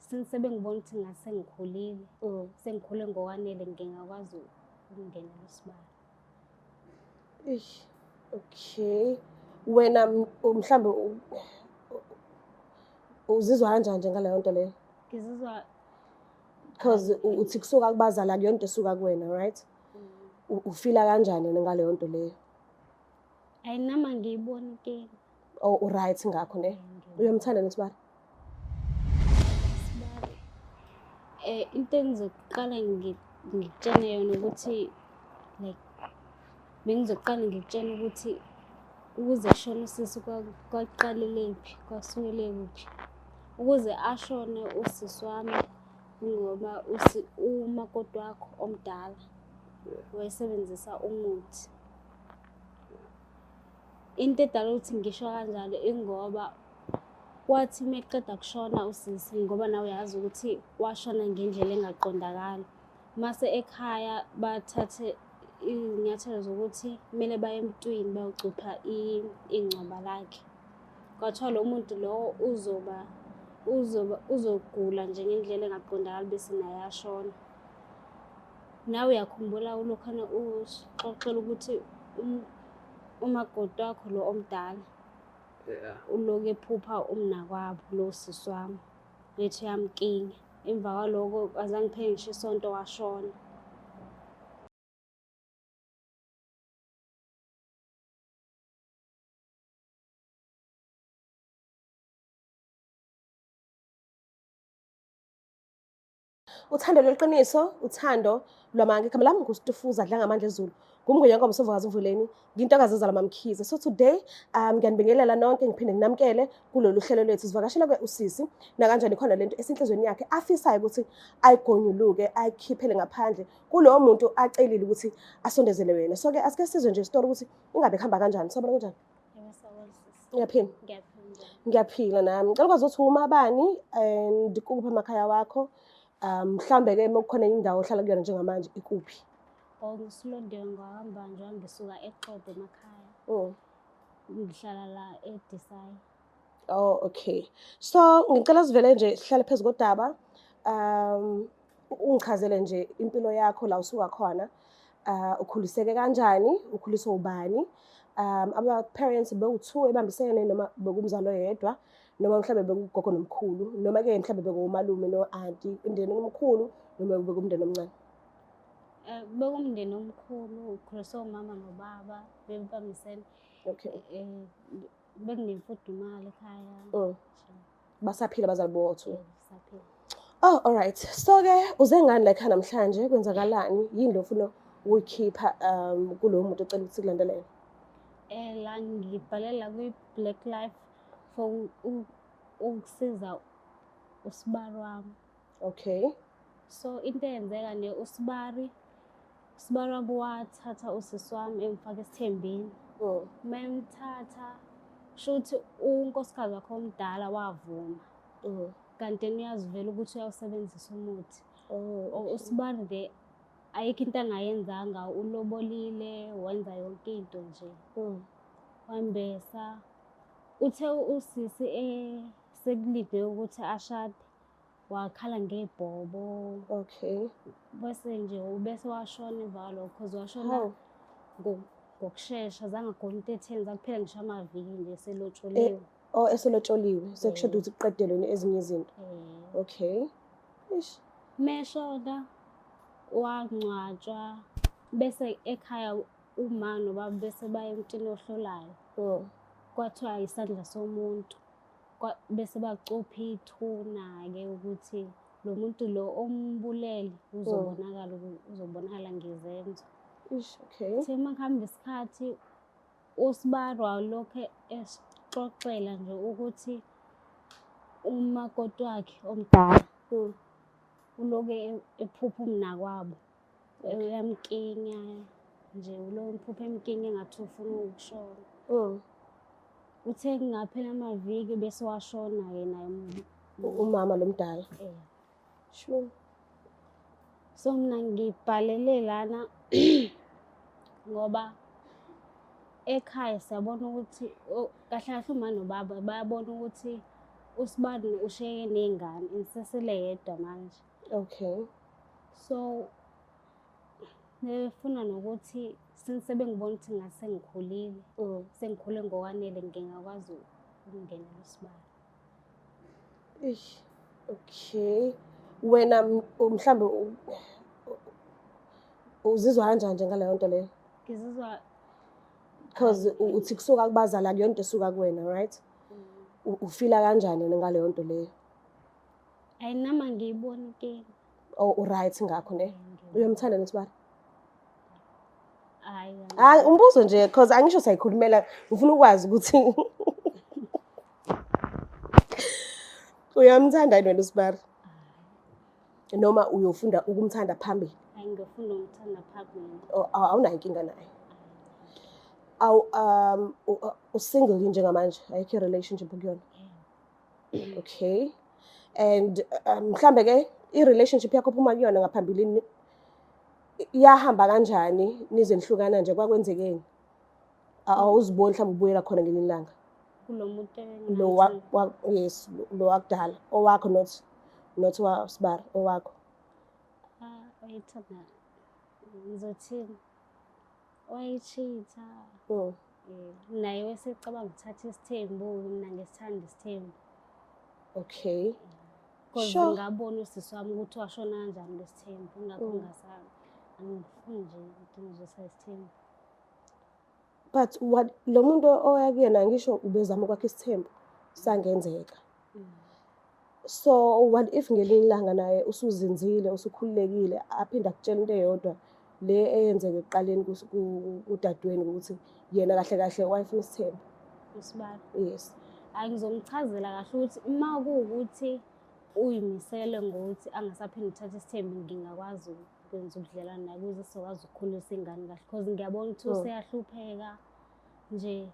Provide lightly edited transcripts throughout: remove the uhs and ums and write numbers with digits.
since bengibona ukuthi ngase ngikhulile sengikhule ngokwanele ngingakwazi ukungenela isibalo. Okay. Wena mhlambe uzizwa kanjani nje ngaleyo nto leyo? Ngizizwa Because uthi kusuka kubazala kuyo into esuka kuwena, right? Ufila kanjani ngaleyo nto leyo? ayinama ngiyibona inkinga. Oh, right ngakho ne. Uyamthanda nesibalo? Isibalo. Into engizoqala ngikutshene yona ukuthi like bengizoqala ngikutshene ukuthi ukuze shone usisi kwaqalelephi kwasukele kuphi. Ukuze ashone usisi wami ngoba umakoti wakho omdala wayesebenzisa umuthi. Into edala ukuthi ngisho kanjalo ingoba wathi meqeda kushona usisi ngoba nawe uyazi ukuthi washona ngendlela engaqondakali. Mase ekhaya bathathe izinyathelo zokuthi kumele baye emntwini bayocupha ingcwaba lakhe. Kwathiwa lo muntu lo uzogula nje ngendlela engaqondakali bese naye yashona. Nawe uyakhumbula ulokhana uxoxela ukuthi umakoti wakho lo omdala uloku ephupha umnakwabo lo sisi wami ethi yamkinga. Emva kwaloko azange phele ngisho isonto washona. Uthando lweqiniso, uthando lwamanga. Igama lami nguStufuza Dlanga Amandla Zulu. Ngumngwe yonke umsovokazi Mvuleni. Ngiyintokazi ezala Mamkhize. So today ngiyanibingelela nonke ngiphinde nginamkele kulolu hlelo lwethu. Sivakashela usisi na kanjani khona lento esenhlizweni yakhe afisayo ukuthi ayigonyuluke ayikhiphele ngaphandle kulowo muntu acelile ukuthi asondezele wena. So ke asike sizwe nje isitori ukuthi ingabe khamba kanjani. Sabona kanjani? Ngiyaphila. Ngiyaphila nami. Ngicela ukwazi ukuthi uma bani and kuphi emakhaya wakho. Mhlambe ke mekukhona indawo ohlala kuyona njengamanje ikuphi? Ngisilondiwe ngahamba nje ngisuka eQobo emakhaya. Ngihlala la eDesai. Oh, okay. So ngicela sivele nje sihlale phezu kodaba. Ungichazele nje impilo yakho la usuka khona. Ukhuliseke kanjani? Ukhuliswe ubani? Aba-parents bewu-2 ebambisene noma bekumzalo yedwa? Noma mhlambe bekugogo nomkhulu? Noma ke mhlambe bekumalume no-auntie, umndeni omkhulu noma bekumndeni omncane? Bekumndeni omkhulu, ukhuliswe umama nobaba bebambisene. Okay. Bekunemfudumalo ekhaya. Basaphila abazali bo-2? Basaphila. Oh, all right. So ke uze ngani la ekhaya namhlanje? Kwenzakalani? Yini lo ufuna ukuyikhipha kulowo muntu ocela ukuthi kulandelele? La ngibhalela kwi-Black Life for ukusiza usibari wami. Okay. So into eyenzeka ne usibari wami wathatha usisi wami emfaka esithembeni. Memthatha shuthi unkosikazi wakhe omdala wavuma. Kanti uyazivela ukuthi uyawusebenzisa umuthi. Usibari nje ayikho into angayenzanga, ulobolile wenza yonke into nje. Wambesa uthe usisi sekulide ukuthi ashade wakhala ngebhobo. Okay. Bese nje ubese washona emva kwalokho because washona ngokushesha zange agone into etheni zakuphela ngisho amaviki nje eselotsholiwe. Eselotsholiwe sekushade ukuthi kuqedelwe ezinye izinto. Okay. Meshona wangcwatshwa bese ekhaya uma nobaba bese baye emntwini ohlolayo. Kwathiwa isandla somuntu. Bese bacupha ithuna-ke ukuthi lo muntu lo ombulele uzobonakala ngezenzo. Okay. Uthe makuhamba isikhathi usibari walokho esixoxela nje ukuthi umakoti wakhe omdala uloke ephupha umnakwabo. Uyamkinya nje uloke ephupha emkinya engathi ufuna ukushona. Uthe kungaphela amaviki bese washona-ke naye umama lo mdala. Sure. So mina ngibhalele lana ngoba ekhaya siyabona ukuthi kahle kahle uma nobaba bayabona ukuthi uSibani ushiyeke ney'ngane nisesele yedwa manje. Okay. So ngifuna nokuthi since sebengibona ukuthi ngase ngikhulile, sengikhule ngokwanele ngingakwazi ukungenela uSibani. Eish. Okay. Wena mhlambe uzizwa kanjani nje ngaleyo nto leyo? Ngizizwa Because uthi kusuka kubazali akuyona into esuka kuwena, right? Ufila kanjani ngaleyo nto leyo? ayinama ngiyibona inkinga. Oh, u-right ngakho ne? Uyamthanda noSibani? Hayi, Umbuzo nje because angisho sayikhulumela ngifuna ukwazi ukuthi uyamthanda yini wena uSibani? Noma uyofunda ukumthanda phambili? hayi ngifuna umthanda phambili. Awunayo inkinga naye? Usingle njengamanje? Ayikho i-relationship kuyona? Okay. And mhlambe-ke i-relationship yakho phuma kuyona ngaphambilini iyahamba kanjani nize nihlukana nje kwakwenzekeni? Awuziboni mhlawumbe ubuyela khona ngelinye ilanga? Kulo muntu Yes, lo wakudala owakho not waSibani owakho. Wayethanda ngizothini wayechitha naye wesecabanga ukuthatha isithembu mina ngesithanda isithembu. Okay. Because ngabona usisi wami ukuthi washona kanjani lesithembu ngakho angifuni nje ukuthi ngizosayisa isithembu. But what lo muntu oya kuyena ngisho ubezama ukwakha isithembu sangenzeka. So what if ngelinye ilanga naye usuzinzile usukhululekile aphinde akutshela into eyodwa le eyenzeke ekuqaleni kudadweni ukuthi yena kahle kahle wayefuna isithembu? uSibani Yes. Ngizomchazela kahle ukuthi uma kuwukuthi uyimisele ngokuthi angasaphinde uthatha isithembu ngingakwazi ukwenza ubudlelwano naye ukuze sizokwazi ukukhulisa ingane kahle because ngiyabona ukuthi useyahlupheka nje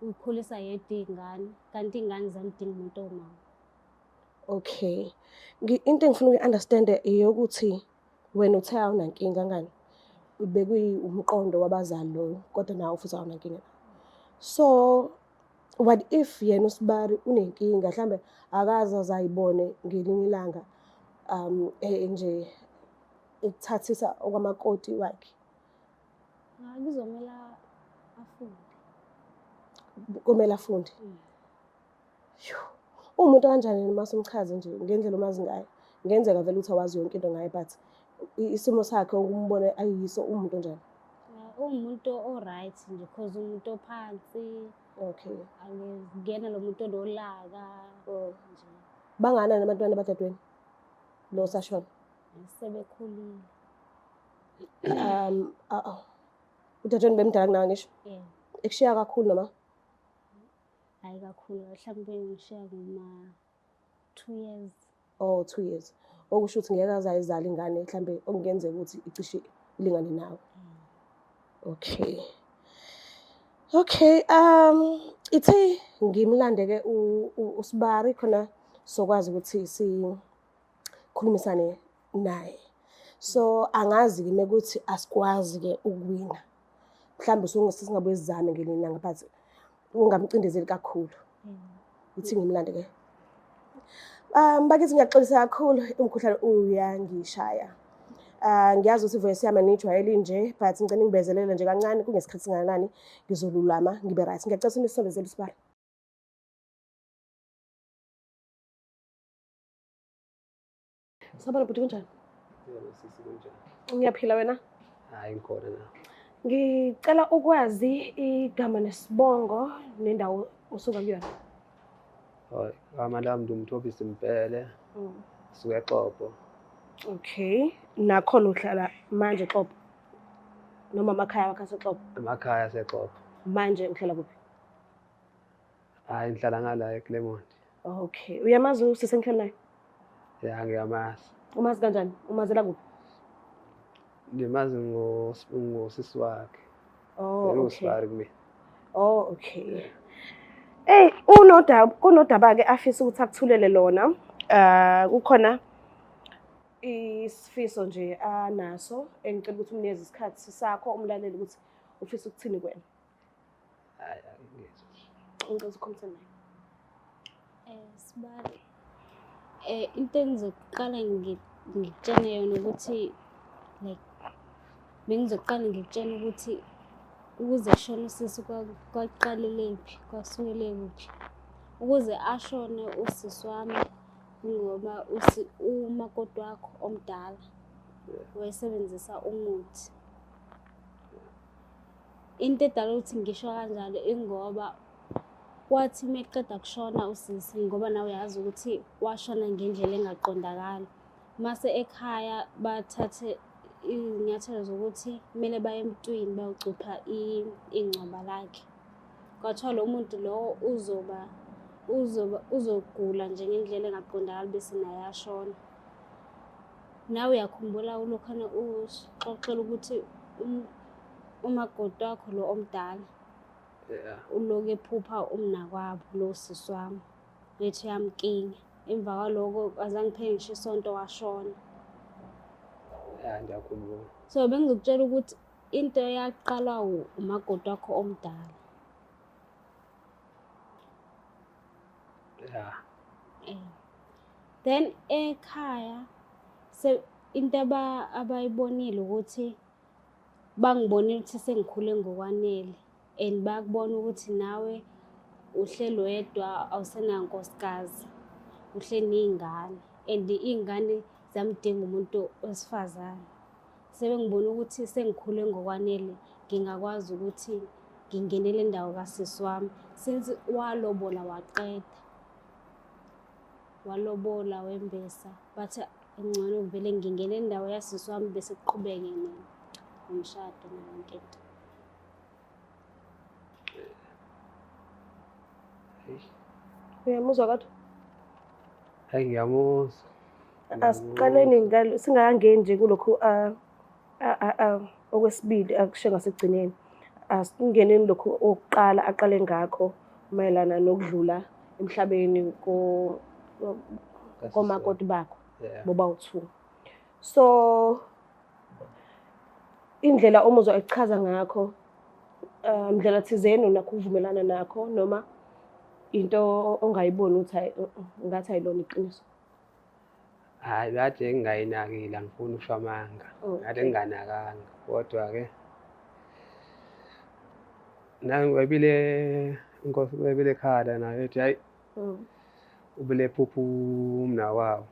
ukhulisa yedwa iy'ngane kanti iy'ngane ziyamdinga umuntu owumama. Okay. Into engifuna uyi-understand eyokuthi wena uthe awunankinga ngani umqondo wabazali loyo kodwa nawe futhi awunankinga. So what if yena uSibani unenkinga mhlambe akaze azayibone ngelinye ilanga nje ekuthathisa okwamakoti wakhe? Kuzomela afunde. Kumele afunde. Umuntu kanjani mase umchaze nje ngendlela omazi ngayo? Ngenzeka vele ukuthi awazi yonke into ngaye but isimo sakhe ukumbona ayiso umuntu njani? Umuntu o-right nje because umuntu ophansi. Okay. Angizingena lo muntu onolaka nje. Banganani abantwana abadadweni lo sashona? Sebekhulile. Udadweni bemdala kunawe ngisho? Ekushiya kakhulu noma? Hayi kakhulu mhlawumbe ngishiya kuma-2 years. Oh, 2 years. Okusho ukuthi ngeke azayizala ingane mhlambe okungenzeka ukuthi icishe ilingane nawe. Okay. Okay, ithe ngimlande-ke uSibani khona sokwazi ukuthi sikhulumisane naye. So angazi-ke mekuthi asikwazi-ke ukuwina. Mhlawumbe singabuye sizame ngelinye ilanga but ungamcindezeli kakhulu. Ithi ngimlande-ke. Bakithi ngiyaxolisa kakhulu umkhuhlane uyangishaya. Ngiyazi ukuthi ivoice yami aniyijwayeli nje but ngicela ngibezelele nje kancane kungesikhathi singakanani ngizolulama ngibe right. Ngiyacela ukuthi nisondezele uSibani. Sabona bhuti kunjani? Yebo sisi kunjani? Ngiyaphila wena? Hayi ngikhona la. Ngicela ukwazi igama nesibongo nendawo osuka kuyona. Hayi, igama lami Mthobisi Mpele. Suka eXhobo. Okay. Nakhona uhlala manje eXhobo? Noma emakhaya wakho aseXhobo? Emakhaya aseXhobo. Manje uhlala kuphi? Hayi ngihlala ngala eClermont. Okay. Uyamazi usisi engihlola? Ya ngiyamazi. Umazi kanjani? Umazela kuphi? Ngimazi ngosisi wakhe. Oh, okay. USibani kumina. Oh, okay. Kunodaba-ke afisa ukuthi akuthulele lona. Kukhona isifiso nje anaso engicela ukuthi umnikeze isikhathi sakho umlaleli ukuthi ufisa ukuthini kuwena. Hayi ngizwe. Ngicela ukukhuluma naye. Sibali, into engizoqala ngikutshene yona ukuthi like bengizoqala ngikutshene ukuthi ukuze kushone usisi kwakuqalelephi, kwasukele kuphi. Ukuze ashone usisi wami ngoba umakoti wakho omdala wayesebenzisa umuthi. Into edala ukuthi ngisho kanjalo ingoba kwathi meqeda kushona usisi, ngoba nawe uyazi ukuthi washona ngendlela engaqondakali. Mase ekhaya bathathe iy'nyathelo zokuthi kumele baye emntwini bayocupha ingcwaba lakhe. Kwathiwa lo muntu lo uzogula nje ngendlela engaqondakali bese naye ashona. Nawe uyakhumbula ulokhana usixoxela ukuthi umakoti wakho lo omdala Yeah. uloku ephupha umnakwabo lo sisi wami, ethi uyamkinga. Emva kwaloko azange kuphele ngisho isonto washona. Ya, ngiyakhumbula. So bengizokutshela ukuthi into yaqalwa umakoti wakho omdala. Ya. Then ekhaya into abayibonile ukuthi bangibonile ukuthi sengikhule ngokwanele and bakubona ukuthi nawe uhleli wedwa awusenankosikazi, uhleli ney'ngane and iy'ngane zamdinga umuntu wesifazane. Sebengibona ukuthi sengikhule ngokwanele ngingakwazi ukuthi ngingenele indawo kasisi wami since walobola waqeda. Walobola wembesa bathi engcono vele ngingene indawo yasisi wami bese kuqhubeke nomshado nayonke into. Uyamuzwa kodwa? Hayi, ngiyamuzwa. Asiqaleni singakangeni nje kulokhu okwesibili akusho ngasekugcineni. Asingeneni lokhu okokuqala aqale ngakho mayelana nokudlula emhlabeni komakoti bakho Yeah. bobawu-2. So indlela umuzwa echaza ngakho ndlela thizeni unakho ukuvumelana nakho noma into ongayiboni ukuthi ngathi ayilona iqiniso? Hayi, kade ngingayinakile, angifuni ukusho amanga. Kade nginganakanga, kodwa-ke nangibebile inkosi bebile ekhala nayo ethi hhayi, ubile phupha umnakwabo.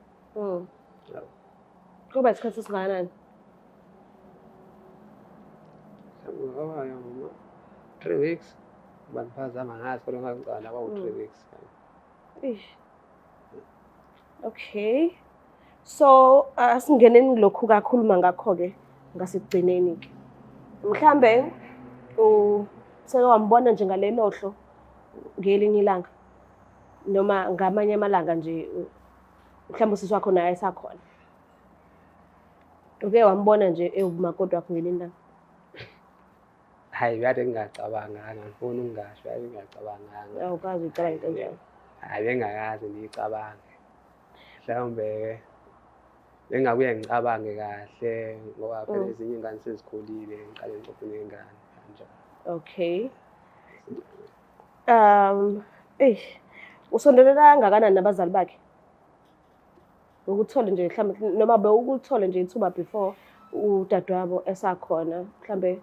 Kuba isikhathi esingakanani? 3 weeks. Bangiphazama ngazi kodwa ngaqala kwawu-3 weeks. Okay. So asingeneni lokhu kakhuluma ngakho-ke ngasekugcineni-ke. Mhlambe seke wambona nje ngalelo hlo ngelinye ilanga noma ngamanye amalanga nje mhlawumbe usisi wakho naye esakhona. Uke wambona nje ewumakoti wakho ngelinye ilanga? Hayi, kade ngingacabanganga, ngifuna ukungasho, kade ngingacabanganga. Awukazi uyicabanga into enjalo? Hayi, bengingakaze ngiyicabange. Mhlawumbe bengabuye ngicabange kahle ngoba phela ezinye iy'ngane sezikhulile, ngiqale ngixoxe ney'ngane kanjalo. Okay. Usondelene kangakanani nabazali bakhe? Ukuthole nje mhlawumbe noma bewukuthole nje ithuba before udadewabo esakhona, mhlambe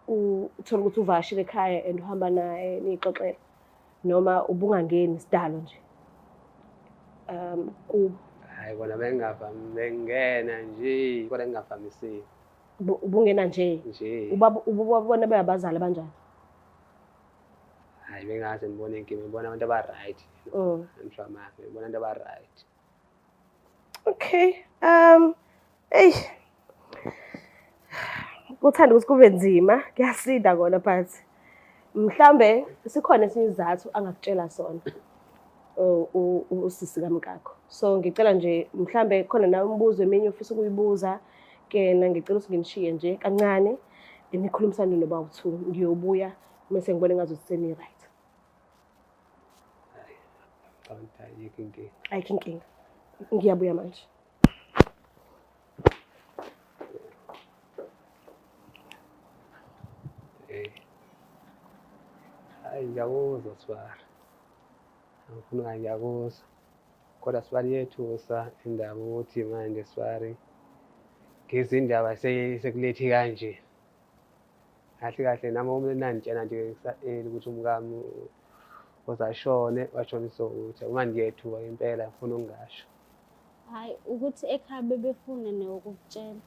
uthole ukuthi uvashile ekhaya and uhamba naye niyixoxela noma ubungangeni sidalo nje kubo? Hayi, bona bengingena nje kodwa ngingavamisile. Ubungena nje? Nje. Ubabona beyabazali abanjani? Hayi, bengaze ngibone inkinga, ngibona abantu aba-right. Angisho amanga, ngibona abantu aba-right. Okay. Kuthanda ukuthi kube nzima, kuyasinda kona but mhlambe sikhona esinye isizathu angakutshela sona usisi kamkakho. So ngicela nje mhlambe khona nawe umbuzo eminye ufisa ukuyibuza kena, ngicela ukuthi nginishiye nje kancane nikhulumisane nobawu-2. Ngiyobuya mase ngibone ngathi seni-right. Hayi, ayikho inkinga. Ayikho inkinga. Ngiyabuya manje. Hayi, ngiyakuzwa Sibari. angifuni kanje kuso kodwa Sibari yethusa indaba ukuthi manje Sibari ngezindaba sekulethi kanje kahle kahle nami uma nangitshela nje ngikusaqeli ukuthi umkami uzashone washoniswa ukuthi uma ngiyethuka impela ngifuna ukungasho. Hhayi ukuthi ekhaya bebefuna nokukutshela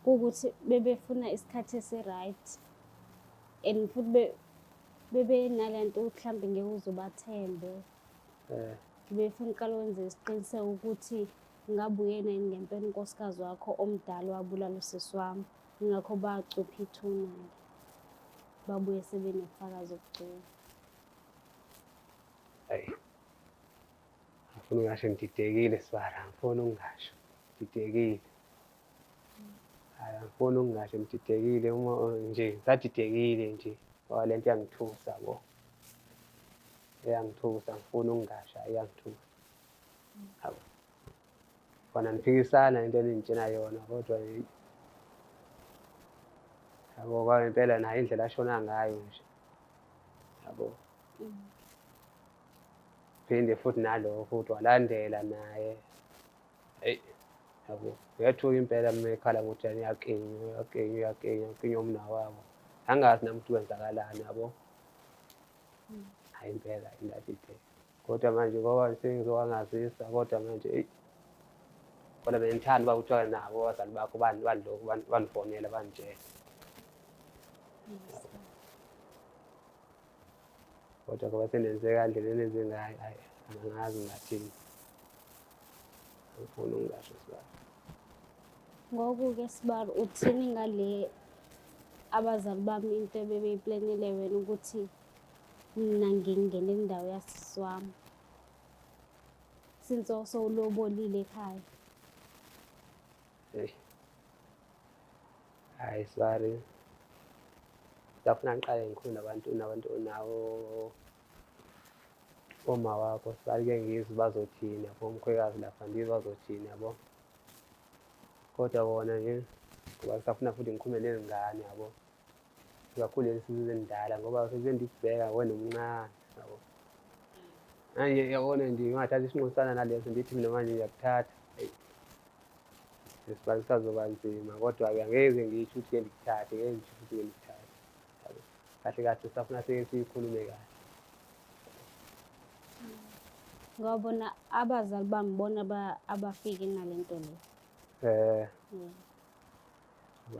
kuwukuthi bebefuna isikhathi esi-right and futhi bebenalento ukuthi mhlawumbe ngeke uze ubathembe. Befuna uqale wenze isiqiniseko ukuthi ngabe uyena yini ngempela unkosikazi wakho omdala owabulala usisi wami. Yingakho bacupha ithuna-ke babuye sebenobufakazi obugcwele. Hayi angifuni ukungasho ngididekile Sibari, angifuni ukungasho ngididekile. Hhayi angifuni ukungasho ngididekile uma nje ngisadidekile nje ngoba lento iyangithusa yabo. Iyangithusa angifuni ukungasho iyangithusa. Yabo. Khona niphikisana into eningitshela yona kodwa yabo ngoba impela nayo indlela ashona ngayo nje. Yabo. Phinde futhi nalo futhi walandela naye. Eyi yabo uyathuka impela uma ekhala ngokuthi uyakinywa umnawabo. Angazi nami ukuthi kwenzakalani yabo. Hhayi impela ngiyadideka kodwa manje ngoba sengizowangazisa kodwa manje eyi kodwa bengithanda uba kuthiwa nabo abazali bakho banilokhu banifonela banitshela. Kodwa ngoba senenze kandlela enenze ngayo hhayi angazi ngingathini. Angifuni ukungasho Sibari. Ngoku-ke Sibari uthini ngale abazali bami into ebebeyiplanele wena ukuthi mina ngingene indawo yasisi wami since sowulobolile ekhaya? Hhayi Sibari ngiyafuna ngiqale ngikhulume nawo oma wakho Sibari-ke ngizwe bazothini yabo umkhwekazi lapha ngizwe bazothini yabo. Kodwa bona nje ngoba ngisafuna futhi ngikhulume nezingane yabo. Kakhulu lezi ezindala ngoba sengibheka wena umncane yabo. Manje yabona nje ngingathatha isinqumo esifana naleso ngithi mina manje ngiyakuthatha. Eyi Sibari kusazoba nzima kodwa-ke angeke ngisho ukuthi ngikuthathe ngeke ngisho ukuthi ngikuthathe. Yabo. Kahle kahle sisafuna sikhulume kahle. Ngoba bona abazali bami bona abafike nale nto le.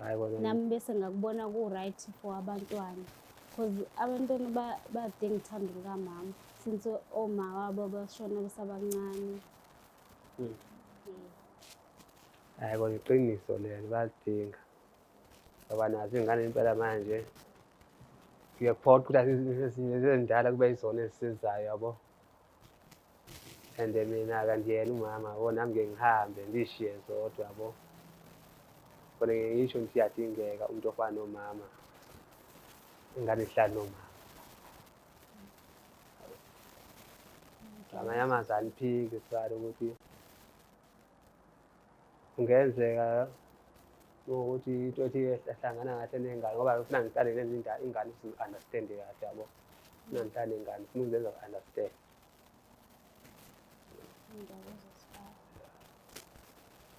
Hhayi bona Nami bese ngakubona ku-right for abantwana because abantwana badinga uthando lukamama since oma wabo bashona besabancane. Hhayi bona iqiniso lelo bayalidinga ngoba nazo iy'ngane impela manje kuyaphoqa ukuthi ezinye ezindala kube yizona ezisizayo yabo. And mina-ke ngiyena umama yabo nami ngeke ngihambe ngiy'shiye zodwa yabo. Kodwa ngeke ngisho ngithi iyadingeka umuntu ofana nomama ingane ihlale nomama. Ngamanye amazwi aniphiki Sibari ukuthi kungenzeka ukuthi into ethi ehlangana kahle nengane ngoba ngifuna ngihlale nenze ingane zi-understand-e kahle yabo. Ngifuna ngihlale nengane ngifuna ukuzenza understand.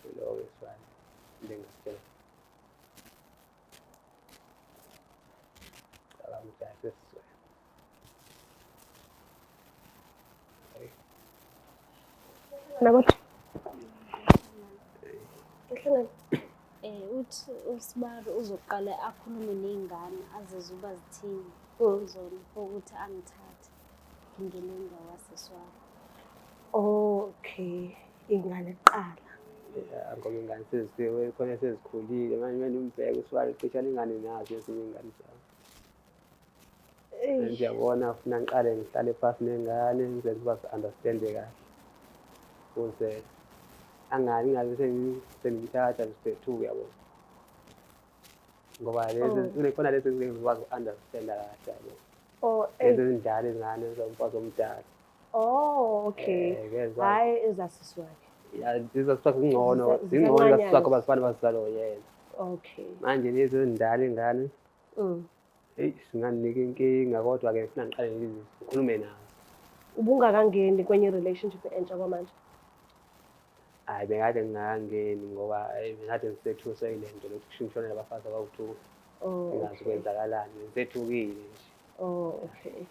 Iloko Sibari into engingasitshela. Cabanga ukuthi hhayi sesizwene. Nabo Uthi uSibari uzoqala akhulume ney'ngane azizwe uba zithini zona ukuthi angithathe ngingene indawo yasisi wami. Okay, iy'ngane kuqala. Ngoba iy'ngane sezifiwe khona sezikhulile manje kumele umbheke uSibari cishe ingane nazo ezinye iy'ngane zabo. Ngiyabona ufuna ngiqale ngihlale phasi nengane ngizenze uba zi-understand-e kahle ukuze ingabe sengiyithatha zithethuke yabo. Ngoba lezi khona lezi ezingakwazi uku-understand-a kahle yabo. Lezi ezindala izingane zomfazi omdala. Okay. Hhayi ezasisi wakhe. Ya zizosifaka kungcono zingcono nasisakho abazifana bazizalo yena. Okay. Manje lezi ezindala iy'ngane eyi singaninika inkinga kodwa-ke ngifuna ngiqale ngikhulume nazo ubungakangeni kwenye relationship entsha kwamanje? Hhayi, bekade ngingakangeni ngoba bekade ngisethusa yile nto lokhu kushintshana nabafazi abawu-2 ngingazi kwenzakalani, ngisethukile nje. Oh, okay.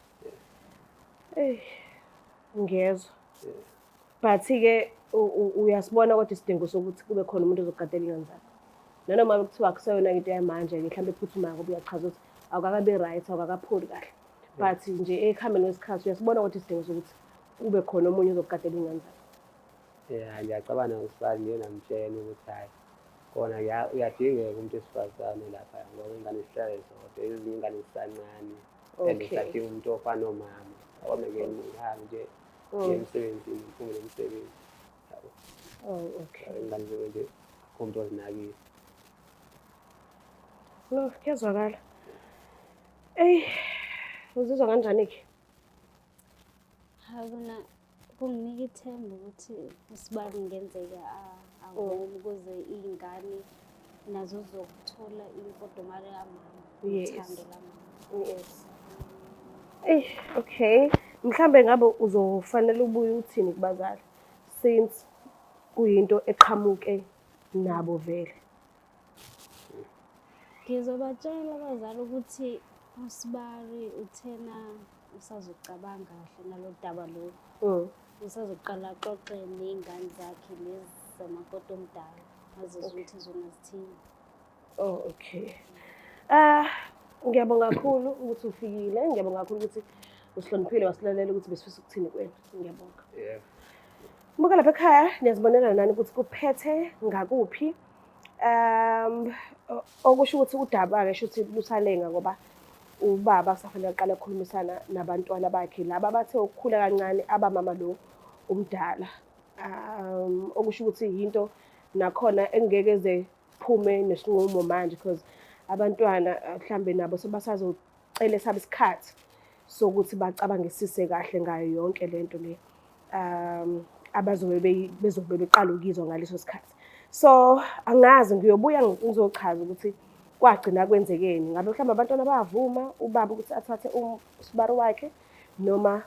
Ngiyezwa. But-ke uyasibona kodwa isidingo sokuthi kube khona umuntu ozokugadela iy'ngane zakho. Nanoma kuthiwa akuseyona into yamanje-ke mhlawumbe ephuthumayo ngoba uyachaza ukuthi awukakabi right, awukakapholi kahle. But nje ekuhambeni kwesikhathi uyasibona kodwa isidingo sokuthi kube khona omunye ozokugadela iy'ngane zakho. Ngiyacabanga ngesikhathi ngiye namtshela ukuthi hhayi kona uyadingeka umuntu wesifazane lapha ngoba ingane zihlale zodwa, ezinye iy'ngane zisancane and zisadinga umuntu ofana nomama. Yabona-ke ngihambe nje ngiye emsebenzini, ngiphume nomsebenzi. Yabo. Oh, okay. Ingane zobe nje umuntu ozinakile. No, kuyazwakala. Uzizwa kanjani-ke? Hayi kona kunginika ithemba ukuthi uSibali kungenzeka avele ukuze iy'ngane nazo zizokuthola imfudumalo yamama, uthando lamama. Yes. Okay. Mhlambe ngabe uzofanele ubuye uthini kubazali since kuyinto eqhamuke nabo vele? Ngizobatshela abazali ukuthi uSibali uthena usazokucabanga kahle nalo daba lolu. Usazoqala axoxe ney'ngane zakhe lezi zamakoti omdala azizwe ukuthi zona zithini. Oh, okay. Ngiyabonga kakhulu ukuthi ufikile. Ngiyabonga kakhulu ukuthi usihloniphile wasilalela ukuthi besifisa ukuthini kuwena. Ngiyabonga. Yeah. Mbuka lapha ekhaya niyazibonela nani ukuthi kuphethe ngakuphi. Okusho ukuthi udaba-ke shuthi lusalenga ngoba ubaba kusafanele aqale ukukhulumisana nabantwana bakhe laba bathe ukukhula kancane abamama lo umdala. Okusho ukuthi yinto nakhona engeke eze phume nesinqumo manje because abantwana mhlambe nabo sebasazocela esaba isikhathi sokuthi bacabangisise kahle ngayo yonke lento le abazobe beqala ukizwa ngaleso sikhathi. So angazi ngiyobuya ngizochaza ukuthi kwagcina kwenzekeni. Ngabe mhlawumbe abantwana bayavuma ubaba ukuthi athathe uSibari wakhe noma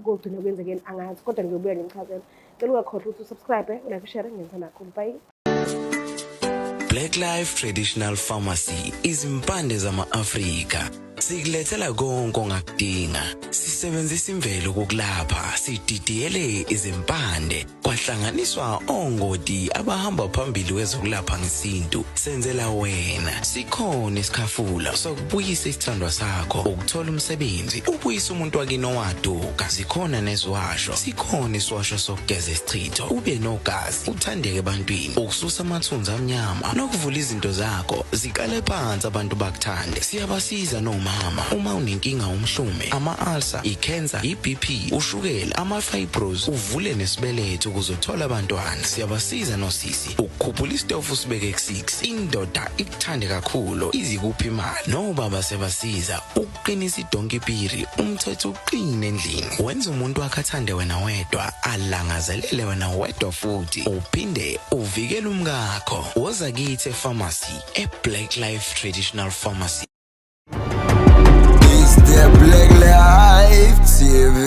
kugcina kwenzekeni angazi kodwa ngiyobuya ngimchazela. Cela ungakhohlwa ukuthi usubscribe, like, share ngiyenzana kakhulu. Bye. Black Life Traditional Pharmacy izimpande zama-Afrika. Sikulethela konke ongakudinga. Sisebenzisa imvelo ukulapha, sididiyele izimpande, kwahlanganiswa ongoti abahamba phambili kwezokulapha ngesintu. Senzela wena. Sikhona isikhafula sokubuyisa isithandwa sakho, ukuthola umsebenzi, ubuyisa umuntu wakini owaduka. Sikhona neziwasho. Sikhona isiwasho sokugeza isichitho, ube nogazi, uthandeke ebantwini, ukususa amathunzi amnyama, nokuvula izinto zakho zikale phansi abantu bakuthande. Siyabasiza noma uma unenkinga umhlume, ama-ulcer, i-cancer, i-BP, ushukela, ama-fibros, uvule nesibeletho ukuzothola abantwana. Siyabasiza nosisi ukukhuphula isitofu sibeke ku-6, indoda ikuthande kakhulu izikuphi imali. Nobaba sebasiza ukuqinisa idonkipiri, umthetho uqine endlini. Wenza umuntu wakhe athande wena wedwa, alangazelele wena wedwa futhi, uphinde uvikele umkakho. Woza kithi epharmacy, eBlack Life Traditional Pharmacy. The Black Life TV.